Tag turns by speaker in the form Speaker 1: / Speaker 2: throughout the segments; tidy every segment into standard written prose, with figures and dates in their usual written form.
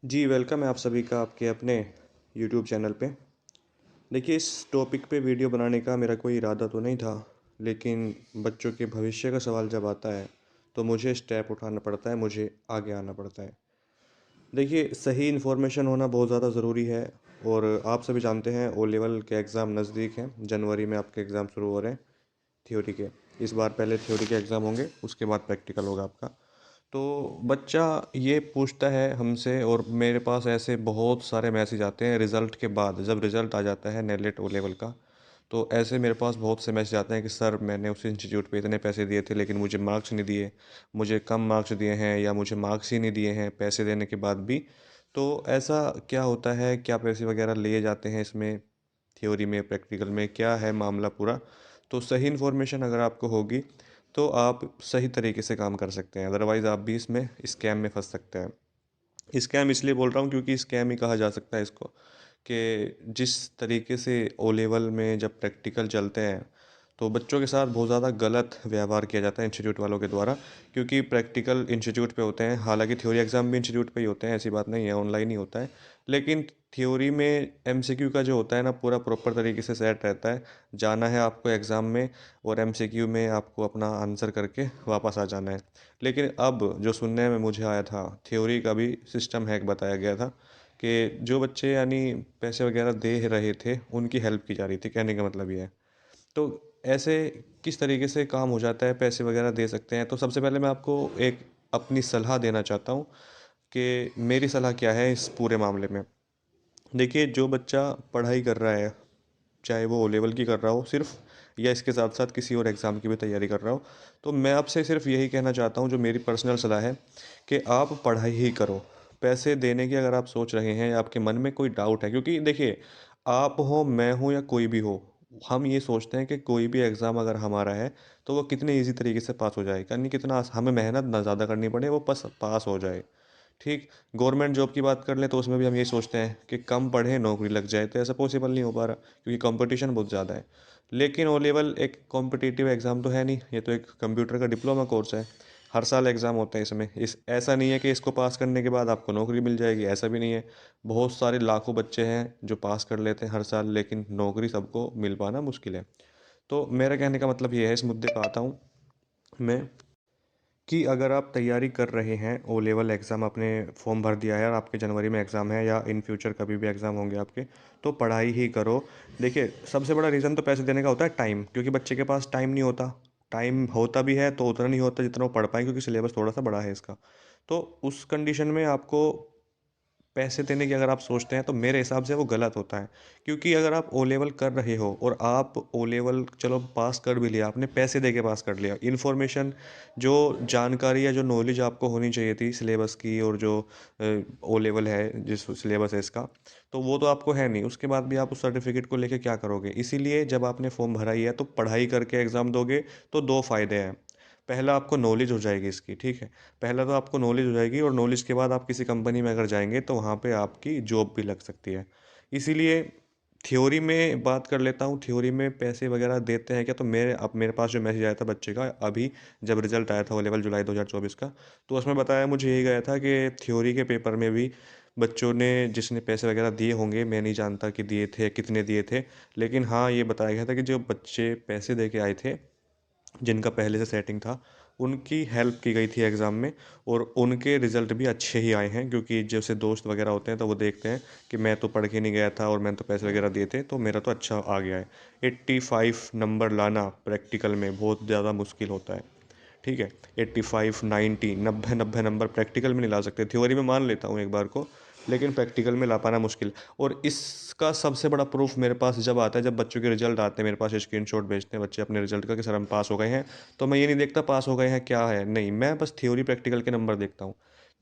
Speaker 1: जी, welcome है आप सभी का आपके अपने यूट्यूब चैनल पे। देखिए, इस टॉपिक पे वीडियो बनाने का मेरा कोई इरादा तो नहीं था, लेकिन बच्चों के भविष्य का सवाल जब आता है, तो मुझे स्टेप उठाना पड़ता है, मुझे आगे आना पड़ता है। देखिए, सही इन्फॉर्मेशन होना बहुत ज़्यादा ज़रूरी है और आप सभी जानते हैं ओ लेवल के एग्ज़ाम नज़दीक हैं। जनवरी में आपके एग्ज़ाम शुरू हो रहे हैं थ्योरी के। इस बार पहले थ्योरी के एग्ज़ाम होंगे, उसके बाद प्रैक्टिकल होगा आपका। तो बच्चा ये पूछता है हमसे और मेरे पास ऐसे बहुत सारे मैसेज आते हैं रिज़ल्ट के बाद, जब रिज़ल्ट आ जाता है नेट ओ लेवल का। तो ऐसे मेरे पास बहुत से मैसेज आते हैं कि सर मैंने उस इंस्टीट्यूट पे इतने पैसे दिए थे लेकिन मुझे मार्क्स नहीं दिए, मुझे कम मार्क्स दिए हैं या मुझे मार्क्स ही नहीं दिए हैं पैसे देने के बाद भी। तो ऐसा क्या होता है, क्या पैसे वगैरह लिए जाते हैं इसमें, थ्योरी में प्रैक्टिकल में क्या है मामला पूरा। तो सही इन्फॉर्मेशन अगर आपको होगी तो आप सही तरीके से काम कर सकते हैं, अदरवाइज़ आप भी इसमें स्कैम में फंस सकते हैं। स्कैम इसलिए बोल रहा हूँ क्योंकि स्कैम ही कहा जा सकता है इसको, कि जिस तरीके से ओ लेवल में जब प्रैक्टिकल चलते हैं तो बच्चों के साथ बहुत ज़्यादा गलत व्यवहार किया जाता है इंस्टीट्यूट वालों के द्वारा। क्योंकि प्रैक्टिकल इंस्टीट्यूट पे होते हैं, हालांकि थ्योरी एग्ज़ाम भी इंस्टीट्यूट पे ही होते हैं, ऐसी बात नहीं है, ऑनलाइन ही होता है। लेकिन थ्योरी में एमसीक्यू का जो होता है ना, पूरा प्रॉपर तरीके से सेट रहता है। जाना है आपको एग्ज़ाम में और एमसीक्यू में आपको अपना आंसर करके वापस आ जाना है। लेकिन अब जो सुनने में मुझे आया था, थ्योरी का भी सिस्टम हैक बताया गया था कि जो बच्चे यानी पैसे वगैरह दे रहे थे उनकी हेल्प की जा रही थी, कहने का मतलब ये है। तो ऐसे किस तरीके से काम हो जाता है, पैसे वगैरह दे सकते हैं। तो सबसे पहले मैं आपको एक अपनी सलाह देना चाहता हूँ कि मेरी सलाह क्या है इस पूरे मामले में। देखिए, जो बच्चा पढ़ाई कर रहा है, चाहे वो ओ लेवल की कर रहा हो सिर्फ, या इसके साथ साथ किसी और एग्ज़ाम की भी तैयारी कर रहा हो, तो मैं आपसे सिर्फ यही कहना चाहता हूँ, जो मेरी पर्सनल सलाह है, कि आप पढ़ाई ही करो। पैसे देने की अगर आप सोच रहे हैं या आपके मन में कोई डाउट है, क्योंकि देखिए, आप हो, मैं हूँ या कोई भी हो, हम ये सोचते हैं कि कोई भी एग्ज़ाम अगर हमारा है तो वो कितने ईजी तरीके से पास हो जाए, यानी कितना हमें मेहनत ना ज़्यादा करनी पड़े, वो बस पास हो जाए। ठीक। गवर्नमेंट जॉब की बात कर लें तो उसमें भी हम ये सोचते हैं कि कम पढ़े नौकरी लग जाए, तो ऐसा पॉसिबल नहीं हो पा रहा क्योंकि कंपटीशन बहुत ज़्यादा है। लेकिन ओ लेवल एक कॉम्पिटिटिव एग्ज़ाम तो है नहीं, ये तो एक कंप्यूटर का डिप्लोमा कोर्स है। हर साल एग्ज़ाम होते हैं इसमें, इस ऐसा नहीं है कि इसको पास करने के बाद आपको नौकरी मिल जाएगी, ऐसा भी नहीं है। बहुत सारे लाखों बच्चे हैं जो पास कर लेते हैं हर साल, लेकिन नौकरी सबको मिल पाना मुश्किल है। तो मेरा कहने का मतलब ये है, इस मुद्दे पे आता हूँ मैं, कि अगर आप तैयारी कर रहे हैं, ओ लेवल एग्ज़ाम आपने फॉर्म भर दिया है और आपके जनवरी में एग्ज़ाम है या इन फ्यूचर कभी भी एग्ज़ाम होंगे आपके, तो पढ़ाई ही करो। देखिए, सबसे बड़ा रीज़न तो पैसे देने का होता है टाइम, क्योंकि बच्चे के पास टाइम नहीं होता। टाइम होता भी है तो उतना नहीं होता जितना वो पढ़ पाएँ, क्योंकि सिलेबस थोड़ा सा बड़ा है इसका। तो उस कंडीशन में आपको पैसे देने की अगर आप सोचते हैं तो मेरे हिसाब से वो गलत होता है। क्योंकि अगर आप ओ लेवल कर रहे हो और आप ओ लेवल चलो पास कर भी लिया, आपने पैसे दे के पास कर लिया, इन्फॉर्मेशन, जो जानकारी या जो नॉलेज आपको होनी चाहिए थी सिलेबस की, और जो ओ लेवल है जिस सिलेबस है इसका, तो वो तो आपको है नहीं। उसके बाद भी आप उस सर्टिफिकेट को लेके क्या करोगे। इसीलिए जब आपने फॉर्म भरा ही है तो पढ़ाई करके एग्ज़ाम दोगे तो दो फायदे हैं। पहला, आपको नॉलेज हो जाएगी इसकी, ठीक है। पहला तो आपको नॉलेज हो जाएगी, और नॉलेज के बाद आप किसी कंपनी में अगर जाएंगे तो वहाँ पे आपकी जॉब भी लग सकती है। इसीलिए थ्योरी में बात कर लेता हूँ, थ्योरी में पैसे वगैरह देते हैं क्या, तो मेरे पास जो मैसेज आया था बच्चे का अभी, जब रिजल्ट आया था ओ लेवल जुलाई 2024 का, तो उसमें बताया मुझे यही गया था कि थ्योरी के पेपर में भी बच्चों ने, जिसने पैसे वगैरह दिए होंगे, मैं नहीं जानता कि दिए थे कितने दिए थे, लेकिन हाँ ये बताया गया था कि जो बच्चे पैसे दे के आए थे, जिनका पहले से सेटिंग था, उनकी हेल्प की गई थी एग्ज़ाम में, और उनके रिज़ल्ट भी अच्छे ही आए हैं। क्योंकि जैसे दोस्त वगैरह होते हैं तो वो देखते हैं कि मैं तो पढ़ के नहीं गया था और मैंने तो पैसे वगैरह दिए थे, तो मेरा तो अच्छा आ गया है। 85 नंबर लाना प्रैक्टिकल में बहुत ज़्यादा मुश्किल होता है, ठीक है। 85, 90, 90 90 नंबर प्रैक्टिकल में नहीं ला सकते, थ्योरी में मान लेता हूँ एक बार को, लेकिन प्रैक्टिकल में ला पाना मुश्किल। और इसका सबसे बड़ा प्रूफ मेरे पास जब आता है, जब बच्चों के रिजल्ट आते हैं मेरे पास, स्क्रीनशॉट भेजते हैं बच्चे अपने रिजल्ट का कि सर हम पास हो गए हैं। तो मैं ये नहीं देखता पास हो गए हैं क्या है, नहीं, मैं बस थ्योरी प्रैक्टिकल के नंबर देखता हूँ।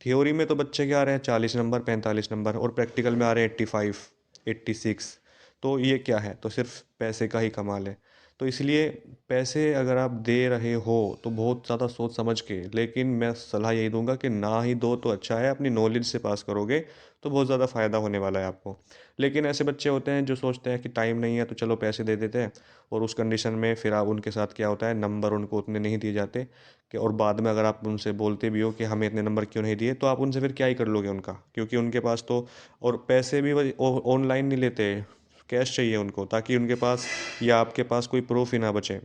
Speaker 1: थ्योरी में तो बच्चे क्या आ रहे हैं, 40 नंबर, 45 नंबर, और प्रैक्टिकल में आ रहे हैं 85, 86। तो ये क्या है, तो सिर्फ पैसे का ही कमाल है। तो इसलिए पैसे अगर आप दे रहे हो तो बहुत ज़्यादा सोच समझ के, लेकिन मैं सलाह यही दूंगा कि ना ही दो तो अच्छा है, अपनी नॉलेज से पास करोगे तो बहुत ज़्यादा फ़ायदा होने वाला है आपको। लेकिन ऐसे बच्चे होते हैं जो सोचते हैं कि टाइम नहीं है तो चलो पैसे दे देते हैं, और उस कंडीशन में फिर आप उनके साथ क्या होता है, नंबर उनको उतने नहीं दिए जाते कि, और बाद में अगर आप उनसे बोलते भी हो कि हमें इतने नंबर क्यों नहीं दिए, तो आप उनसे फिर क्या ही कर लोगे उनका, क्योंकि उनके पास तो, और पैसे भी वही ऑनलाइन नहीं लेते, कैश चाहिए उनको, ताकि उनके पास या आपके पास कोई प्रूफ ही ना बचे।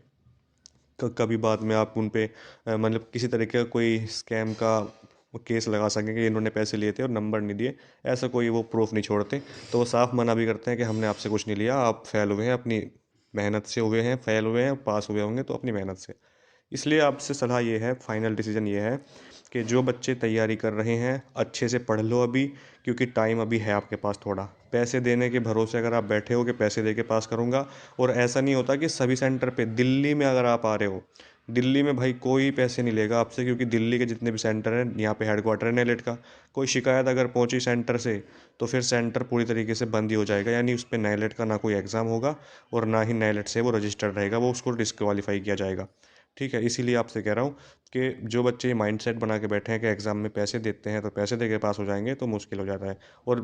Speaker 1: कभी बाद में आप उन पे मतलब किसी तरीके का कोई स्कैम का केस लगा सकें कि इन्होंने पैसे लिए थे और नंबर नहीं दिए, ऐसा कोई वो प्रूफ नहीं छोड़ते। तो वो साफ मना भी करते हैं कि हमने आपसे कुछ नहीं लिया, आप फेल हुए हैं, अपनी मेहनत से हुए हैं, फेल हुए हैं, पास हुए होंगे तो अपनी मेहनत से। इसलिए आपसे सलाह ये है, फाइनल डिसीजन ये है कि जो बच्चे तैयारी कर रहे हैं अच्छे से पढ़ लो अभी, क्योंकि टाइम अभी है आपके पास थोड़ा। पैसे देने के भरोसे अगर आप बैठे हो कि पैसे दे के पास करूँगा, और ऐसा नहीं होता कि सभी सेंटर पे, दिल्ली में अगर आप आ रहे हो, दिल्ली में भाई कोई पैसे नहीं लेगा आपसे, क्योंकि दिल्ली के जितने भी सेंटर हैं, यहाँ पे हेडक्वार्टर है नेलेट का। कोई शिकायत अगर पहुंची सेंटर से तो फिर सेंटर पूरी तरीके से बंद ही हो जाएगा, यानी उस पर नेलेट का ना कोई एग्ज़ाम होगा और ना ही नेलेट से वो रजिस्टर्ड रहेगा, वो उसको डिस्क्वालीफाई किया जाएगा। ठीक है, इसीलिए आपसे कह रहा हूँ कि जो बच्चे ये माइंडसेट बना के बैठे हैं कि एग्ज़ाम में पैसे देते हैं तो पैसे दे के पास हो जाएंगे, तो मुश्किल हो जाता है। और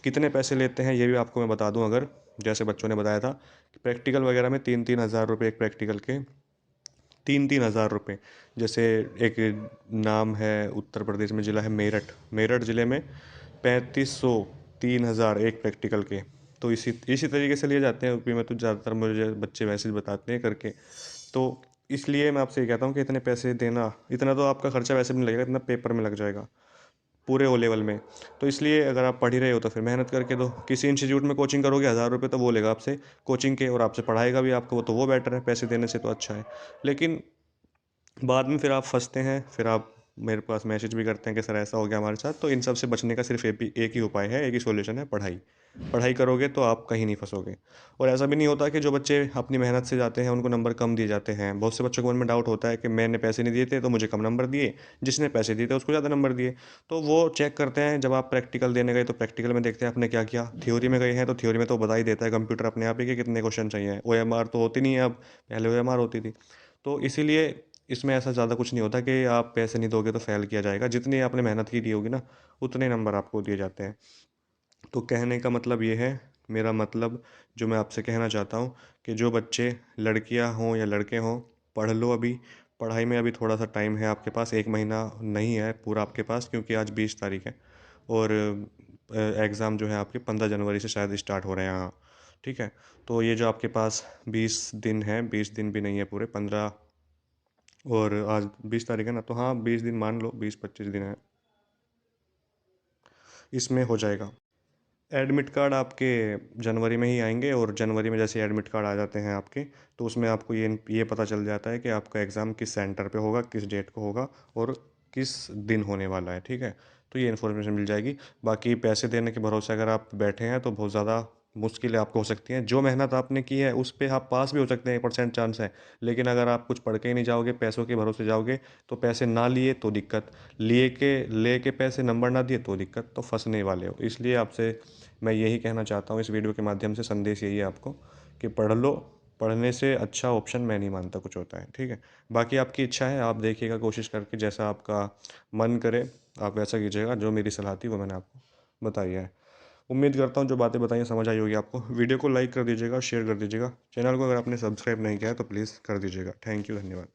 Speaker 1: कितने पैसे लेते हैं ये भी आपको मैं बता दूं, अगर जैसे बच्चों ने बताया था कि प्रैक्टिकल वगैरह में 3-3 हज़ार रुपये एक प्रैक्टिकल के, 3-3 हज़ार रुपये। जैसे एक नाम है उत्तर प्रदेश में, ज़िला है मेरठ, मेरठ ज़िले में 3500, 3 हज़ार एक प्रैक्टिकल के। तो इसी इसी तरीके से लिए जाते हैं यूपी में, तो ज़्यादातर मुझे बच्चे मैसेज बताते हैं करके। तो इसलिए मैं आपसे ये कहता हूँ कि इतने पैसे देना, इतना तो आपका खर्चा वैसे भी नहीं लगेगा, इतना पेपर में लग जाएगा पूरे ओ लेवल में। तो इसलिए अगर आप पढ़ ही रहे हो तो फिर मेहनत करके दो। किसी इंस्टीट्यूट में कोचिंग करोगे, 1,000 रुपये तो वो लेगा आपसे कोचिंग के, और आपसे पढ़ाएगा भी आपको, तो वो बेटर है पैसे देने से, तो अच्छा है। लेकिन बाद में फिर आप फंसते हैं, फिर आप मेरे पास मैसेज भी करते हैं कि सर ऐसा हो गया हमारे साथ। तो इन सब से बचने का सिर्फ एक ही उपाय है, एक ही सॉल्यूशन है, पढ़ाई। पढ़ाई करोगे तो आप कहीं नहीं फंसोगे। और ऐसा भी नहीं होता कि जो बच्चे अपनी मेहनत से जाते हैं उनको नंबर कम दिए जाते हैं। बहुत से बच्चों के मन में डाउट होता है कि मैंने पैसे नहीं दिए थे तो मुझे कम नंबर दिए, जिसने पैसे दिए थे उसको ज़्यादा नंबर दिए। तो वो चेक करते हैं, जब आप प्रैक्टिकल देने गए तो प्रैक्टिकल में देखते हैं आपने क्या किया। थ्योरी में गए हैं तो थ्योरी में तो बता ही देता है कंप्यूटर अपने आप ही कि कितने क्वेश्चन चाहिए। OMR तो होती नहीं है अब, पहले OMR होती थी। तो इसीलिए इसमें ऐसा ज़्यादा कुछ नहीं होता कि आप पैसे नहीं दोगे तो फ़ेल किया जाएगा। जितनी आपने मेहनत की दी होगी ना, उतने नंबर आपको दिए जाते हैं। तो कहने का मतलब ये है, मेरा मतलब जो मैं आपसे कहना चाहता हूँ कि जो बच्चे, लड़कियाँ हों या लड़के हों, पढ़ लो अभी। पढ़ाई में अभी थोड़ा सा टाइम है आपके पास, 1 महीना नहीं है पूरा आपके पास, क्योंकि आज 20 तारीख है, और एग्ज़ाम जो है आपके 15 जनवरी से शायद स्टार्ट हो रहे हैं। हाँ, ठीक है। तो ये जो आपके पास 20 दिन है, 20 दिन भी नहीं है पूरे, 15, और आज 20 तारीख है ना, तो हाँ 20 दिन मान लो, 20-25 दिन है, इसमें हो जाएगा। एडमिट कार्ड आपके जनवरी में ही आएंगे, और जनवरी में जैसे एडमिट कार्ड आ जाते हैं आपके, तो उसमें आपको ये पता चल जाता है कि आपका एग्ज़ाम किस सेंटर पे होगा, किस डेट को होगा, और किस दिन होने वाला है। ठीक है, तो ये इन्फॉर्मेशन मिल जाएगी। बाकी पैसे देने के भरोसे अगर आप बैठे हैं तो बहुत ज़्यादा मुश्किलें आपको हो सकती हैं। जो मेहनत आपने की है उस पे आप पास भी हो सकते हैं, 1% चांस है। लेकिन अगर आप कुछ पढ़ के ही नहीं जाओगे, पैसों के भरोसे जाओगे, तो पैसे ना लिए तो दिक्कत, ले के पैसे नंबर ना दिए तो दिक्कत, तो फंसने वाले हो। इसलिए आपसे मैं यही कहना चाहता हूँ, इस वीडियो के माध्यम से संदेश यही है आपको कि पढ़ लो। पढ़ने से अच्छा ऑप्शन मैं नहीं मानता कुछ होता है। ठीक है, बाकी आपकी इच्छा है, आप देखिएगा कोशिश करके, जैसा आपका मन करे आप वैसा कीजिएगा। जो मेरी सलाह थी वो मैंने आपको बताई है। उम्मीद करता हूँ जो बातें बताई हैं समझ आई होगी आपको। वीडियो को लाइक कर दीजिएगा, शेयर कर दीजिएगा। चैनल को अगर आपने सब्सक्राइब नहीं किया है तो प्लीज़ कर दीजिएगा। थैंक यू, धन्यवाद।